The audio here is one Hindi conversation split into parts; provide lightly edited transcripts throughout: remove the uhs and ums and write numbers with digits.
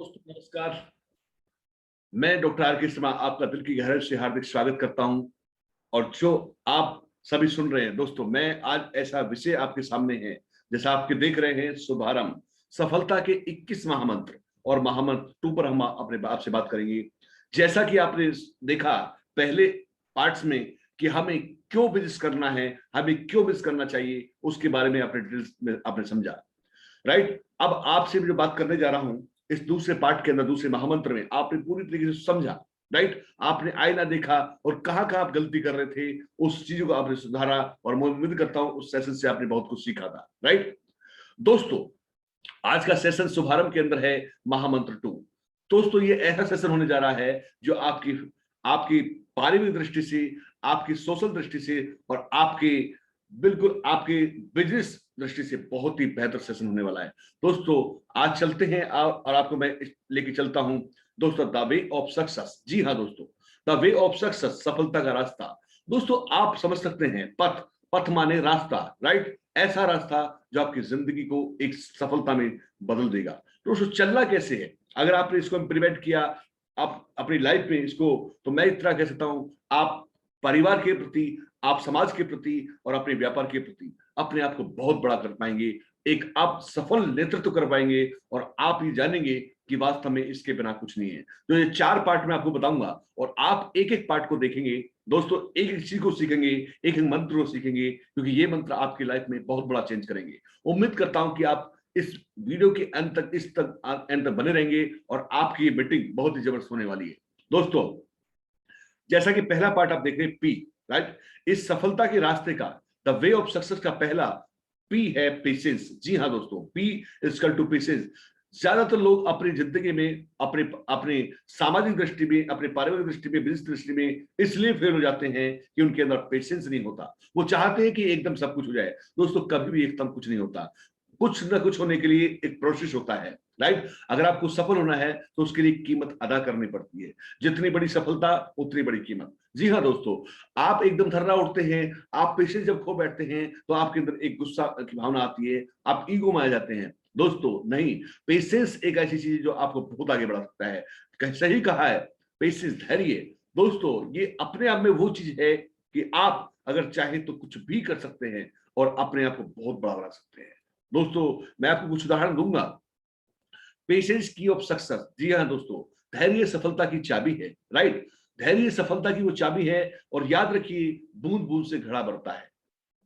दोस्तों नमस्कार। मैं डॉक्टर आर के शर्मा आपका दिल की गहराई से हार्दिक स्वागत करता हूं। और जो आप सभी सुन रहे हैं दोस्तों, मैं आज ऐसा विषय आपके सामने है, जैसा आपके देख रहे हैं शुभारंभ सफलता के 21 महामंत्र और महामंत्र 2 पर हम अपने आपसे बात करेंगे। जैसा कि आपने देखा पहले पार्ट्स में कि हमें क्यों बिजनेस करना है, हमें क्यों बिजनेस करना चाहिए, उसके बारे में आपने डिटेल्स में आपने समझा, राइट। अब आपसे जो बात करने जा रहा हूं इस दूसरे पार्ट के अंदर, दूसरे महामंत्र में, आपने पूरी तरीके से समझा, राइट। आपने आईना देखा और कहां कहां आप गलती कर रहे थे, उस चीजों को आपने सुधारा और मैं उम्मीद करता हूं उस सेशन से आपने बहुत कुछ सीखा था, राइट। दोस्तों आज का सेशन शुभारंभ के अंदर है महामंत्र 2। दोस्तों ये ऐसा सेशन होने जा रहा है जो आपकी आपकी पारिवारिक दृष्टि से, आपकी सोशल दृष्टि से और आपके बिल्कुल आपके बिजनेस दृष्टि से बहुत ही बेहतर सेशन होने वाला है। दोस्तों आज चलते हैं और आपको मैं लेके चलता हूं दोस्तों द वे ऑफ सक्सेस। जी हाँ दोस्तों, द वे ऑफ सक्सेस, सफलता का रास्ता। दोस्तों आप समझ सकते हैं पथ, पथ माने रास्ता, राइट। ऐसा रास्ता जो आपकी जिंदगी को एक सफलता में बदल देगा। दोस्तों चलना कैसे है, अगर आपने इसको इम्प्लीमेंट किया आप अपनी लाइफ में इसको, तो मैं इतना कह सकता हूं आप परिवार के प्रति, आप समाज के प्रति और अपने व्यापार के प्रति अपने आप को बहुत बड़ा कर पाएंगे, एक आप सफल नेतृत्व कर पाएंगे और आप ये जानेंगे कि वास्तव में इसके बिना कुछ नहीं है। तो ये 4 पार्ट मैं आपको बताऊंगा और आप एक एक पार्ट को देखेंगे दोस्तों, एक एक चीज को सीखेंगे, एक एक मंत्र को सीखेंगे, क्योंकि ये मंत्र आपकी लाइफ में बहुत बड़ा चेंज करेंगे। उम्मीद करता हूं कि आप इस वीडियो के अंत तक, एंड तक बने रहेंगे और आपकी ये मीटिंग बहुत ही जबरदस्त होने वाली है। दोस्तों जैसा कि पहला पार्ट आप देख रहे हैं पी, राइट। इस सफलता के रास्ते का, द वे ऑफ सक्सेस का पहला पी है पेशेंस। जी हाँ दोस्तों, P is equal to patience. ज्यादातर लोग अपनी जिंदगी में, अपने अपने सामाजिक दृष्टि में, अपने पारिवारिक दृष्टि में, बिजनेस दृष्टि में इसलिए फेल हो जाते हैं कि उनके अंदर पेशेंस नहीं होता। वो चाहते हैं कि एकदम सब कुछ हो जाए। दोस्तों कभी भी एकदम कुछ नहीं होता, कुछ ना कुछ होने के लिए एक प्रोसेस होता है, राइट। अगर आपको सफल होना है तो उसके लिए कीमत अदा करनी पड़ती है। जितनी बड़ी सफलता उतनी बड़ी कीमत। जी हाँ दोस्तों, आप एकदम थर्रा उठते हैं, आप पेशेंस जब खो बैठते हैं तो आपके अंदर एक गुस्सा की भावना आती है, आप ईगो में आ जाते हैं। दोस्तों नहीं, पेशेंस एक ऐसी चीज है जो आपको बहुत आगे बढ़ा सकता है। सही कहा है, पेशेंस, धैर्य। दोस्तों ये अपने आप में वो चीज है कि आप अगर चाहे तो कुछ भी कर सकते हैं और अपने आप को बहुत बड़ा बना सकते हैं। दोस्तों मैं आपको कुछ उदाहरण दूंगा। पेशेंस की ऑफ सक्सेस, जी हाँ दोस्तों, धैर्य सफलता की चाबी है, राइट। धैर्य सफलता की वो चाबी है और याद रखिए बूंद बूंद से घड़ा भरता है।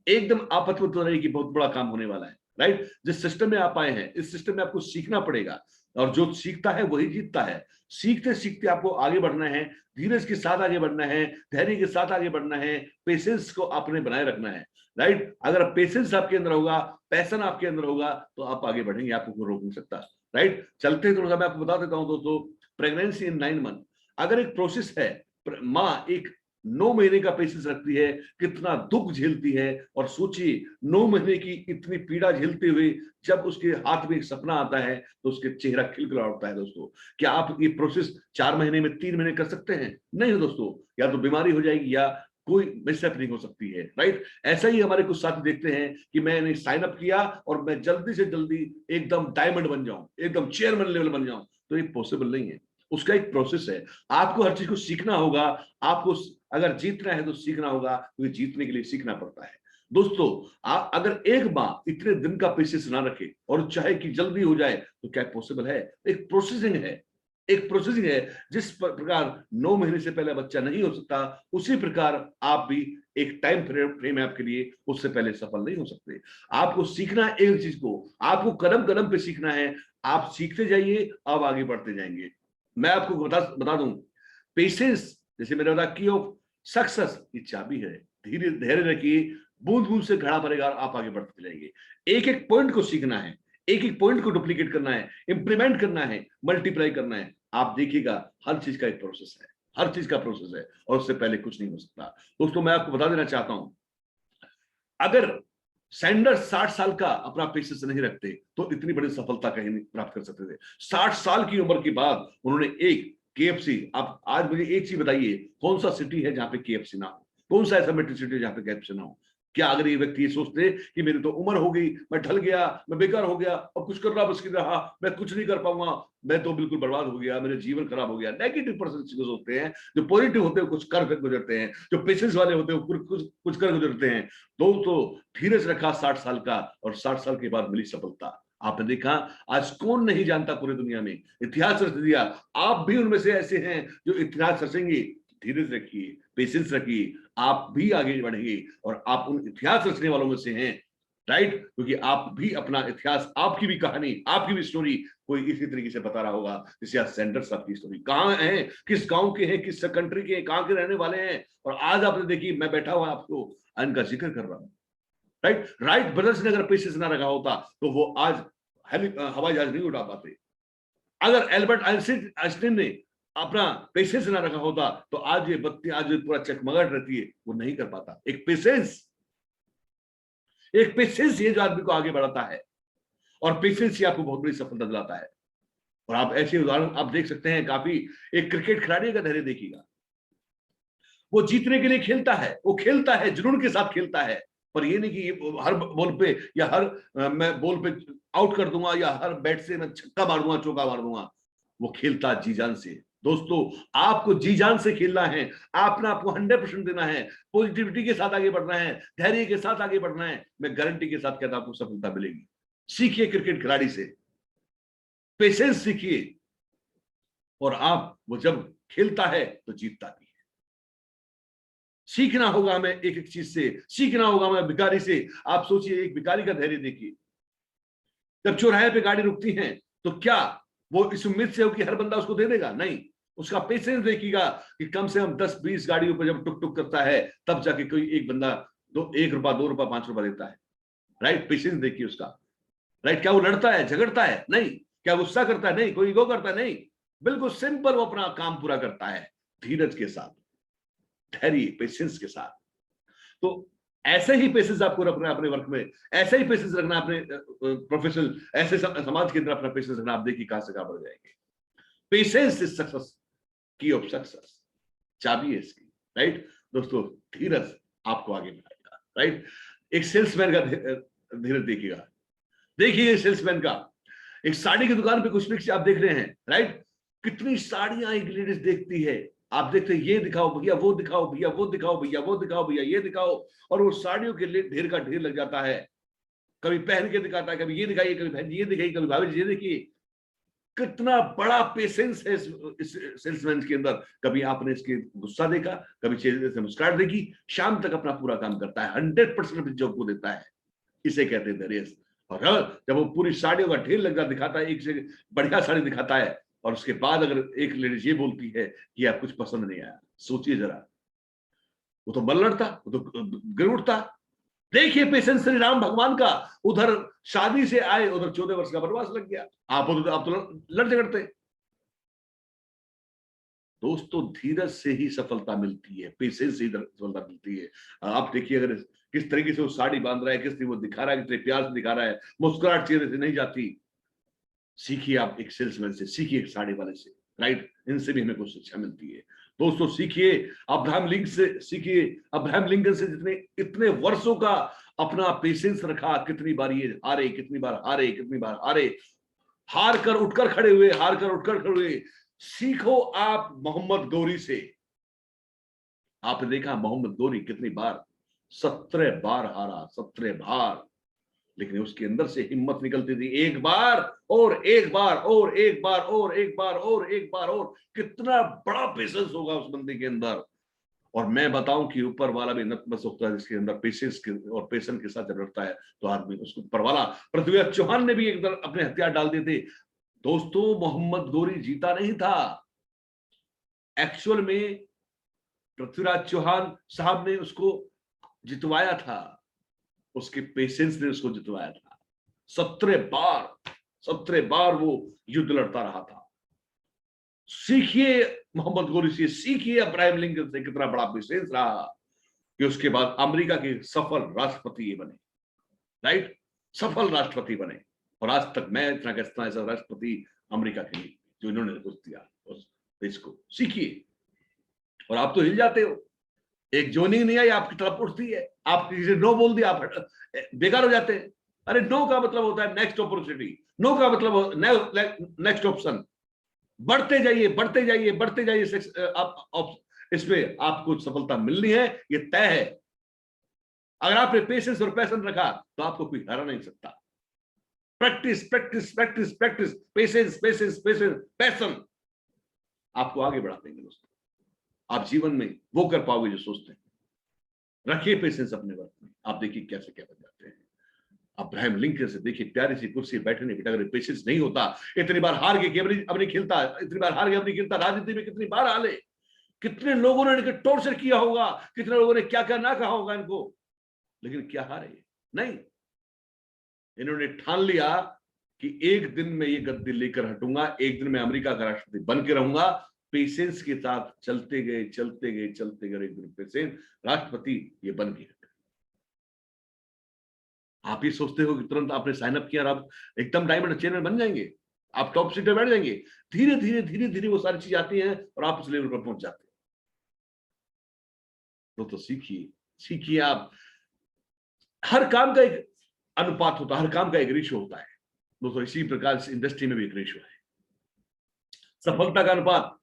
एकदम आपत्ति तो रही कि बहुत बड़ा काम होने वाला है, राइट। जिस सिस्टम में आप आए हैं इस सिस्टम में आपको सीखना पड़ेगा और जो सीखता है वही जीतता है। सीखते सीखते आपको आगे बढ़ना है, धीरज के साथ आगे बढ़ना है, धैर्य के साथ आगे बढ़ना है, पेशेंस को आपने बनाए रखना है, राइट। अगर पेशेंस आपके अंदर होगा, पैशन आपके अंदर होगा तो आप आगे बढ़ेंगे, आपको कोई रोक नहीं सकता, राइट। चलते हैं थोड़ा सा मैं आपको बता देता हूं दोस्तों। प्रेगनेंसी इन 9 मंथ अगर एक प्रोसेस है, माँ एक 9 महीने का पेशेंस रखती है, कितना दुख झेलती है। और सोचिए 9 महीने की इतनी पीड़ा झेलते हुए जब उसके हाथ में एक सपना आता है तो उसके चेहरा खिलखिला उठता है। दोस्तों क्या आप ये प्रोसेस 4 महीने में, 3 महीने कर सकते हैं? नहीं दोस्तों, या तो बीमारी हो जाएगी या कोई मिसहैपनिंग हो सकती है, राइट। ऐसा ही हमारे कुछ साथी देखते हैं कि मैंने साइन अप किया और मैं जल्दी से जल्दी एकदम डायमंड बन जाऊं, एकदम चेयरमैन लेवल बन जाऊं, तो ये पॉसिबल नहीं है। उसका एक प्रोसेस है, आपको हर चीज को सीखना होगा। आपको अगर जीतना है तो सीखना होगा, क्योंकि जीतने के लिए सीखना पड़ता है। दोस्तों अगर एक माँ इतने दिन का पेशेंस ना रखे और चाहे कि जल्दी हो जाए तो क्या पॉसिबल है? एक प्रोसेसिंग है, एक प्रोसेसिंग है। जिस प्रकार 9 महीने से पहले बच्चा नहीं हो सकता, उसी प्रकार आप भी एक टाइम फ्रेम है आपके लिए, उससे पहले सफल नहीं हो सकते। आपको सीखना है एक चीज को, आपको कदम कदम पे सीखना है। आप सीखते जाइए, आप आगे बढ़ते जाएंगे। मैं आपको बता दूं, पेशेंस जैसे मैंने बताया की ऑफ सक्सेस की चाबी है। धीरे धैर्य रखिए, बूंद बूंद से घड़ा भरेगा और आप आगे बढ़ते जाएंगे। एक एक पॉइंट को सीखना है, एक एक पॉइंट को डुप्लीकेट करना है, इंप्लीमेंट करना है, मल्टीप्लाई करना है। आप देखिएगा हर चीज का एक प्रोसेस है, हर चीज का प्रोसेस है और उससे पहले कुछ नहीं हो सकता। दोस्तों मैं आपको बता देना चाहता हूं, अगर सैंडर्स 60 साल का अपना पेशेंस नहीं रखते तो इतनी बड़ी सफलता कहीं नहीं प्राप्त कर सकते थे। 60 साल की उम्र के बाद उन्होंने एक केएफसी, आप आज मुझे एक चीज बताइए, कौन सा सिटी है जहां पे केएफसी ना हो? कौन सा ऐसा मेट्रो सिटी है जहां पे केएफसी ना हो? क्या अगर ये व्यक्ति ये सोचते कि मेरी तो उम्र हो गई, मैं ढल गया, मैं बेकार हो गया, अब कुछ करना मुश्किल रहा, मैं कुछ नहीं कर पाऊंगा, मैं तो बिल्कुल बर्बाद हो गया, मेरा जीवन खराब हो गया। नेगेटिव पर्सन सोचते हैं। जो पॉजिटिव होते हैं कुछ कर गुजरते हैं, जो पेशेंस वाले होते हैं कुछ कर गुजरते हैं। दोस्तों धीरज रखा 60 साल का, और 60 साल के बाद मिली सफलता। आपने देखा आज कौन नहीं जानता पूरी दुनिया में, इतिहास रच दिया। आप भी उनमें से ऐसे हैं जो इतिहास रचेंगे। धीरज रखिए, पेशेंस रखिए, आप भी आगे बढ़ेंगे और आप उन इतिहास रचने वालों में से हैं। राइट, क्योंकि आप भी अपना इतिहास, आपकी भी कहानी, आपकी भी स्टोरी कोई इसी तरीके से बता रहा होगा। जैसे आज सेंडर्स आपकी स्टोरी कहाँ है, किस गांव के हैं, किस कंट्री के, कहाँ के रहने वाले हैं, और आज आपने देखी मैं बैठा हुआ आपको इनका जिक्र कर रहा हूँ। राइट, राइट ब्रदर्स ने अगर पेशेंस ना रखा होता तो वो आज हवाई जहाज नहीं उड़ा पाते। अगर एल्बर्ट आइंस्टीन ने अपना पेशेंस ना रखा होता तो आज ये बत्ती, आज ये पूरा चकमगाहट रहती है, वो नहीं कर पाता। एक पेशेंस ये जो आदमी को आगे बढ़ाता है, और पेशेंस ही आपको बहुत बड़ी सफलता दिलाता है। और आप ऐसे उदाहरण आप देख सकते हैं काफी। एक क्रिकेट खिलाड़ी का धैर्य देखिएगा, वो जीतने के लिए खेलता है, वो खेलता है, जुनून के साथ खेलता है, पर ये नहीं कि हर बॉल पे या मैं बॉल पे आउट कर दूंगा, या हर बैट से मैं छक्का मार दूंगा, चौका मार दूंगा। वो खेलता जी जान से। दोस्तों आपको जी जान से खेलना है, आपको 100% देना है, पॉजिटिविटी के साथ आगे बढ़ना है, धैर्य के साथ आगे बढ़ना है। मैं गारंटी के साथ कहता हूं आपको सफलता मिलेगी। सीखिए क्रिकेट खिलाड़ी से, पेशेंस सीखिए, और आप वो जब खेलता है तो जीतता भी है। सीखना होगा हमें एक एक चीज से, सीखना होगा हमें भिखारी से। आप सोचिए एक भिखारी का धैर्य देखिए, जब चौराहे पे गाड़ी रुकती है तो क्या वो इस उम्मीद से हो कि हर बंदा उसको दे देगा? नहीं, उसका पेशेंस देखिएगा कि कम से कम 10-20 गाड़ियों पर जब टुक टुक करता है तब जाके कोई एक बंदा 1 रुपया, 2 रुपया, 5 रुपया देता है। राइट, पेशेंस देखिए उसका। राइट, क्या वो लड़ता है, झगड़ता है? नहीं। क्या गुस्सा करता है? नहीं। कोई ईगो करता है? नहीं। बिल्कुल सिंपल वो अपना काम पूरा करता है, धीरज के साथ, धैर्य, पेशेंस के साथ। तो ऐसे ही पेशेंस आपको रखना है अपने वर्क में, ऐसे ही पेशेंस रखना अपने प्रोफेशनल, ऐसे समाज के अंदर अपना पेशेंस रखना। आप देखिए कहां से कहां बढ़ जाएंगे। पेशेंस इज सक्सेस, की ऑफ सक्सेस, चाबी है इसकी। राइट दोस्तों, धीरज आपको आगे बढ़ाएगा। राइट, एक सेल्समैन का धीरज देखिएगा। देखिए सेल्समैन का, एक साड़ी की दुकान पे कुछ पिक्चर आप देख रहे हैं। राइट, कितनी साड़ियां एक लेडीज देखती है, आप देखते हैं ये दिखाओ भैया, वो दिखाओ भैया, वो दिखाओ भैया, वो दिखाओ भैया, ये दिखाओ, और वो साड़ियों के लिए ढेर का ढेर लग जाता है। कभी पहन के दिखाता है, कभी ये दिखाइए, कभी बहन ये दिखाइए, कभी भाभी ये देखिए। कितना बड़ा पेशेंस है इस सेल्समैन के अंदर। कभी आपने इसके गुस्सा देखा, कभी चेहरे से मुस्कुराहट देखी, शाम तक अपना पूरा काम करता है, 100% जॉब को देता है। इसे कहते हैं धैर्य। और जब वो पूरी साड़ियों का ढेर लगा दिखाता है, एक से बढ़िया साड़ी दिखाता है, और उसके बाद अगर एक लेडीज ये बोलती है कि आप कुछ पसंद नहीं आया, सोचिए जरा, वो तो बल लड़ता, वो तो गिर उठता। देखिए पेशेंस श्री राम भगवान का, उधर शादी से आए, उधर 14 वर्ष का वनवास लग गया। आप तो लड़ झगड़ते। दोस्तों धीरज से ही सफलता मिलती है, पेशेंस से ही सफलता मिलती है। आप देखिए अगर किस तरीके से वो साड़ी बांध रहा है, किस तरीके वो दिखा रहा है, कितने प्यार से दिखा रहा है, मुस्कुराहट चेहरे से नहीं जाती। सीखिए, आप एक सेल्समैन से सीखिए, एक साड़ी वाले से। राइट, इनसे भी हमें कुछ शिक्षा मिलती है। दोस्तों सीखिए अब्राहम लिंकन से, सीखिए अब्राहम लिंकन से, जितने इतने वर्षों का अपना पेशेंस रखा। कितनी बार ये हारे, कितनी बार हारे, कितनी बार हारे, हार कर उठकर खड़े हुए, हार कर उठकर खड़े हुए। सीखो आप मोहम्मद गौरी से। आपने देखा मोहम्मद गौरी कितनी बार, 17 बार हारा, 17 बार, लेकिन उसके अंदर से हिम्मत निकलती थी। एक बार और एक बार और एक बार और एक बार और एक बार, और कितना बड़ा पेशेंस होगा उस बंदे के अंदर। और मैं बताऊं कि ऊपर वाला भी नतमस्तक होता है जिसके अंदर पेशेंस और पेशेंस के साथ जब लड़ता है तो आदमी उसको ऊपर वाला। पृथ्वीराज चौहान ने भी एक बार अपने हथियार डाल दिए थे। दोस्तों मोहम्मद गौरी जीता नहीं था, एक्चुअल में पृथ्वीराज चौहान साहब ने उसको जितवाया था, उसके पेशेंस ने उसको जितवाया था। 17 बार वो युद्ध लड़ता रहा था। सीखिए मोहम्मद गौरी से, सीखिए अब्राहम लिंकन से, कितना बड़ा पेशेंस रहा कि उसके बाद अमेरिका के सफल राष्ट्रपति ये बने। राइट, सफल राष्ट्रपति बने। और आज तक मैं इतना कहता हूं ऐसा राष्ट्रपति अमेरिका के लिए जो इन्होंने कुछ दिया उस देश को। सीखिए, और आप तो हिल जाते हो। एक जोनिंग नहीं आई, आपकी तरफ उठती है, आप किसी नो बोल दिया, आप बेकार हो जाते हैं। अरे नो का मतलब होता है नेक्स्ट अपॉर्चुनिटी, नो का मतलब नेक्स्ट ऑप्शन। बढ़ते जाइए, बढ़ते जाइए, बढ़ते जाइए, आप इसमें आपको सफलता मिलनी है, ये तय है। अगर आपने पेशेंस और पैशन रखा तो आपको कोई हरा नहीं सकता। Practice practice practice practice, patience patience patience passion आपको आगे बढ़ा देंगे दोस्तों। आप जीवन में वो कर पाओगे जो सोचते हैं। रखिए पेशेंस अपने वर्क में, आप देखिए कैसे क्या बन जाते हैं। अब्राहम लिंकन से देखिए, प्यारी सी कुर्सी बैठने की, अगर पेशेंस नहीं होता, इतनी बार हार के अब नहीं खेलता, इतनी बार हार के अब नहीं खेलता। राजनीति में कितनी बार हारे, कितने लोगों ने इनके टॉर्चर किया होगा, कितने लोगों ने क्या क्या ना कहा होगा इनको, लेकिन क्या हारे नहीं। इन्होंने ठान लिया कि एक दिन मैं ये गद्दी लेकर हटूंगा, एक दिन मैं अमेरिका का राष्ट्रपति बन के रहूंगा। पेशेंस के साथ चलते गए चलते गए चलते गए, एक दिन पेशेंस राष्ट्रपति ये बन गए। आप ही सोचते हो कि तुरंत आपने साइन अप किया और आप एकदम डायमंड चेन में बन जाएंगे, आप टॉप सीट पे बैठ जाएंगे। धीरे धीरे धीरे धीरे वो सारी चीज आती हैं और आप उस लेवल पर पहुंच जाते हैं। तो सीखिए, सीखिए आप। हर काम का एक अनुपात होता है, हर काम का एक रेशियो होता है दोस्तों। इसी प्रकार से इंडस्ट्री में भी एक रेशियो है। सफलता का अनुपात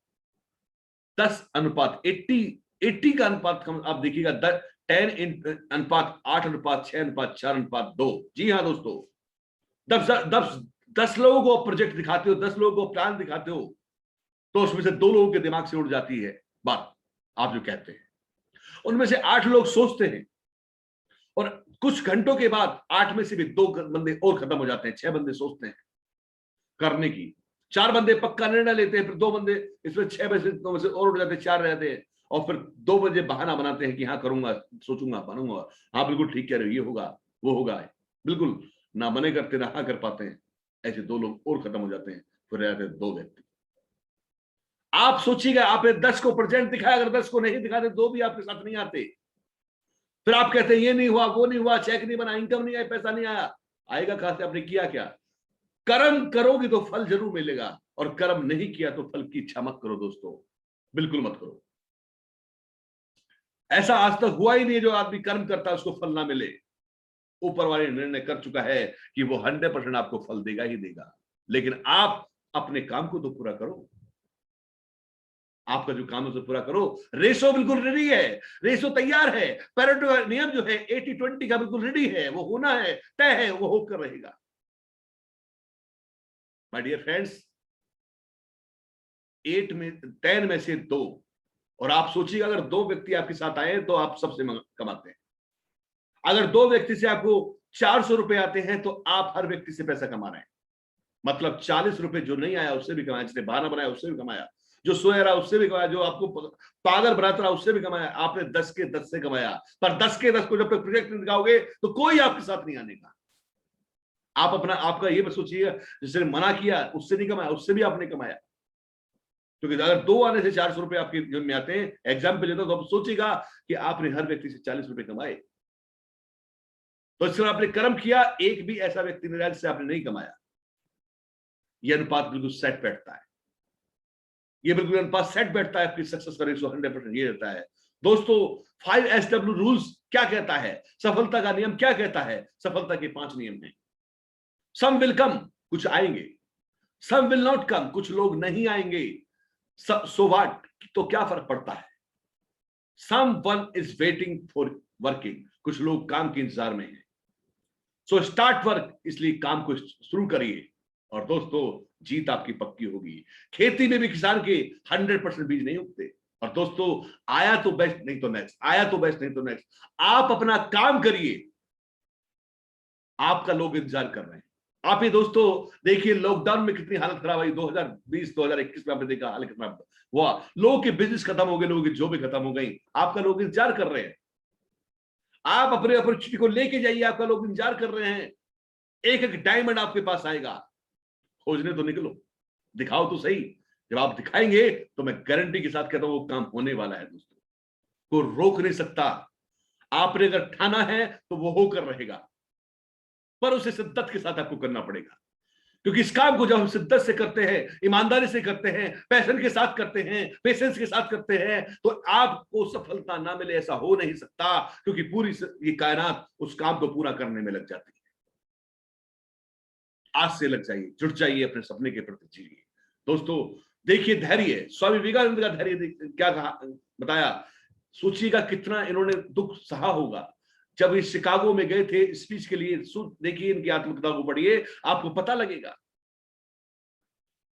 10:80, 80 का अनुपात आप देखिएगा, 10:8:6:4:2। जी हाँ दोस्तों, 10 लोगों को प्रोजेक्ट दिखाते हो, 10 लोगों को प्लान दिखाते हो, तो उसमें से 2 लोगों के दिमाग से उड़ जाती है बात, आप जो कहते हैं। उनमें से 8 लोग सोचते हैं और कुछ घंटों के बाद 8 में से भी 2 बंदे और खत्म हो जाते हैं। 6 बंदे सोचते हैं करने की, 4 बंदे पक्का निर्णय लेते हैं, फिर 2 बंदे, इसमें 6 में से 2 में से और उड़ जाते हैं, 4 रहते हैं, और फिर 2 बजे बहाना बनाते हैं कि हाँ करूंगा, सोचूंगा, बनूंगा। हाँ बिल्कुल ठीक कह रहे हो, ये होगा वो होगा, बिल्कुल ना मने करते ना हाँ कर पाते हैं। ऐसे 2 लोग और खत्म हो जाते हैं, फिर रहते हैं 2 व्यक्ति। आप सोचिएगा, आपने 10 को प्रेजेंट दिखाया, अगर 10 को नहीं दिखाते, 2 भी आपके साथ नहीं आते, फिर आप कहते हैं ये नहीं हुआ, वो नहीं हुआ, चेक नहीं बना, इनकम नहीं आई, पैसा नहीं आया। आएगा कहां से? आपने किया क्या? कर्म करोगे तो फल जरूर मिलेगा, और कर्म नहीं किया तो फल की इच्छा मत करो दोस्तों, बिल्कुल मत करो। ऐसा आज तक हुआ ही नहीं जो आदमी कर्म करता है उसको फल ना मिले। ऊपर वाले निर्णय कर चुका है कि वो 100% आपको फल देगा ही देगा, लेकिन आप अपने काम को तो पूरा करो। आपका जो काम है उसे पूरा करो। रेशो बिल्कुल रेडी है, रेशो तैयार है। पेरेटो का नियम जो है 80-20 का बिल्कुल रेडी है, वो होना है, तय है, वो होकर रहेगा। माय डियर फ्रेंड्स, 10 में से 2, और आप सोचिएगा अगर 2 व्यक्ति आपके साथ आए तो आप सबसे कमाते हैं। अगर 2 व्यक्ति से आपको 400 रुपए आते हैं तो आप हर व्यक्ति से पैसा कमा रहे हैं। मतलब 40 रुपए जो नहीं आया उससे भी कमाया, जिसने बहाना बनाया उससे भी कमाया, जो सोया रहा उससे भी कमाया, जो आपको पागल बनाता रहा उससे भी कमाया। आपने 10 के 10 से कमाया, पर 10 के 10 को जब तक प्रोजेक्ट नहीं दिखाओगे तो कोई आपके साथ नहीं आने का। आप अपना, आपका ये सोचिएगा, जिसने मना किया उससे नहीं कमाया, उससे भी आपने कमाया। क्योंकि अगर 2 आने से 400 रुपए आपके जेब में आते हैं, एग्जाम पे लेते तो आप सोचिएगा कि आपने हर व्यक्ति से 40 रुपए कमाए। तो इसलिए आपने कर्म किया, एक भी ऐसा व्यक्ति नहीं रहा जिससे आपने नहीं कमाया। यह अनुपात बिल्कुल सेट बैठता है, ये बिल्कुल अनुपात सेट बैठता है। आपकी सक्सेस का रेशो 100% ये रहता है दोस्तों। 5SW रूल्स क्या कहता है, सफलता का नियम क्या कहता है? सफलता के 5 नियम हैं। सम विल कम, कुछ आएंगे। सम विल नॉट कम, कुछ लोग नहीं आएंगे। सो व्हाट, तो क्या फर्क पड़ता है? Someone is waiting for working, कुछ लोग काम के इंतजार में हैं। सो स्टार्ट वर्क, इसलिए काम को शुरू करिए, और दोस्तों जीत आपकी पक्की होगी। खेती में भी किसान के 100% बीज नहीं उगते। और दोस्तों, आया तो बेस्ट, नहीं तो नेक्स्ट, आया तो बेस्ट, नहीं तो नेक्स्ट। आप अपना काम करिए, आपका लोग इंतजार कर रहे हैं। आप ही दोस्तों देखिए, लॉकडाउन में कितनी हालत खराब हुई। 2020-2021 में आपने देखा हालत खराब हुआ, लोगों के बिजनेस खत्म हो गए, लोगों की जॉबें खत्म हो गई। आपका लोग इंतजार कर रहे हैं। आप अपने अपॉर्चुनिटी को लेके जाइए, आपका लोग इंतजार कर रहे हैं। एक एक डायमंड आपके पास आएगा। खोजने तो निकलो, दिखाओ तो सही। जब आप दिखाएंगे तो मैं गारंटी के साथ कहता हूं वो काम होने वाला है दोस्तों, कोई रोक नहीं सकता। आपने अगर ठाना है तो वो होकर रहेगा, पर उसे शिद्दत के साथ आपको करना पड़ेगा। क्योंकि इस काम को जब हम शिद्दत से करते हैं, ईमानदारी से करते हैं, पैशन के साथ करते हैं, पेशेंस के साथ करते हैं, तो आपको सफलता ना मिले ऐसा हो नहीं सकता, क्योंकि पूरी ये कायनात उस काम को पूरा करने में लग जाती है। आज से लग जाइए, जुट जाइए, अपने सपने के प्रति जिए। दोस्तों देखिए धैर्य, स्वामी विवेकानंद का धैर्य क्या कहा बताया। सोचिएगा कितना इन्होंने दुख सहा होगा जब इस शिकागो में गए थे स्पीच के लिए। देखिए इनकी आत्मकथा को पढ़िए, आपको पता लगेगा।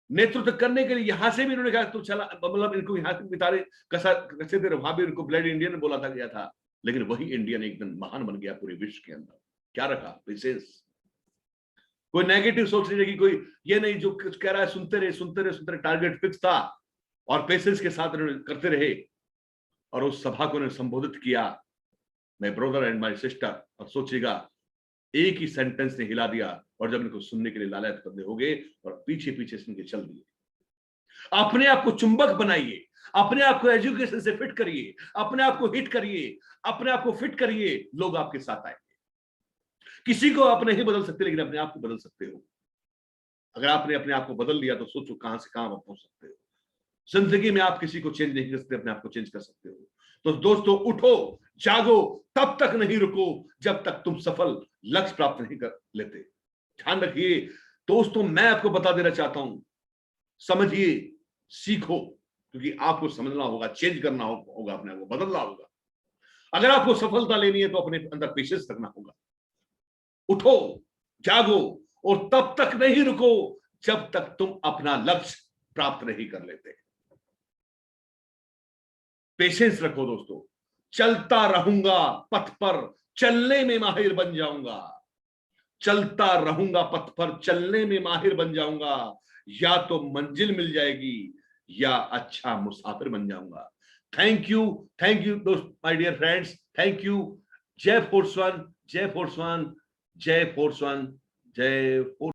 नेतृत्व करने के लिए यहां से भी इन्होंने कहा तो चला, मतलब इनको यहां से बितारे कसे थे, वहां भी इनको ब्लड इंडियन बोला था गया था, लेकिन वही इंडियन एक दिन महान बन गया पूरे विश्व के अंदर। क्या रखा विशेष, कोई नेगेटिव सोच नहीं रही, कोई ये नहीं जो कुछ कह रहा है सुनते रहे सुनते रहे सुनते रहे। टारगेट फिक्स था और पेशेंस के साथ इन्होंने करते रहे और उस सभा को इन्होंने संबोधित किया, my brother and my sister. और सोचिएगा एक ही सेंटेंस ने हिला दिया, और जब इनको सुनने के लिए लालायत बंदे हो गए और पीछे पीछे इनके चल दिए। अपने आप को चुंबक बनाइए, अपने आप को एजुकेशन से फिट करिए, अपने आप को हिट करिए, अपने आप को फिट करिए, लोग आपके साथ आएंगे। किसी को आप नहीं बदल सकते, लेकिन अपने आप को बदल सकते हो। अगर आपने अपने आप को बदल लिया तो सोचो कहां से कहां आप पहुंच सकते हो। जिंदगी में आप किसी को चेंज नहीं कर सकते, अपने आप को चेंज कर सकते हो। तो दोस्तों उठो, जागो, तब तक नहीं रुको जब तक तुम सफल लक्ष्य प्राप्त नहीं कर लेते। ध्यान रखिए दोस्तों, मैं आपको बता देना चाहता हूं, समझिए, सीखो, क्योंकि आपको समझना होगा, चेंज करना होगा, अपने आप को बदलना होगा। अगर आपको सफलता लेनी है तो अपने अंदर पेशेंस रखना होगा। उठो, जागो, और तब तक नहीं रुको जब तक तुम अपना लक्ष्य प्राप्त नहीं कर लेते। पेशेंस रखो दोस्तों। चलता रहूंगा पथ पर, चलने में माहिर बन जाऊंगा। चलता रहूंगा पथ पर, चलने में माहिर बन जाऊंगा। या तो मंजिल मिल जाएगी या अच्छा मुसाफिर बन जाऊंगा। थैंक यू दोस्त, my dear friends, thank you. जय फोर्स वन, जय फोर्स वन, जय फोर्स वन, जय फोर्स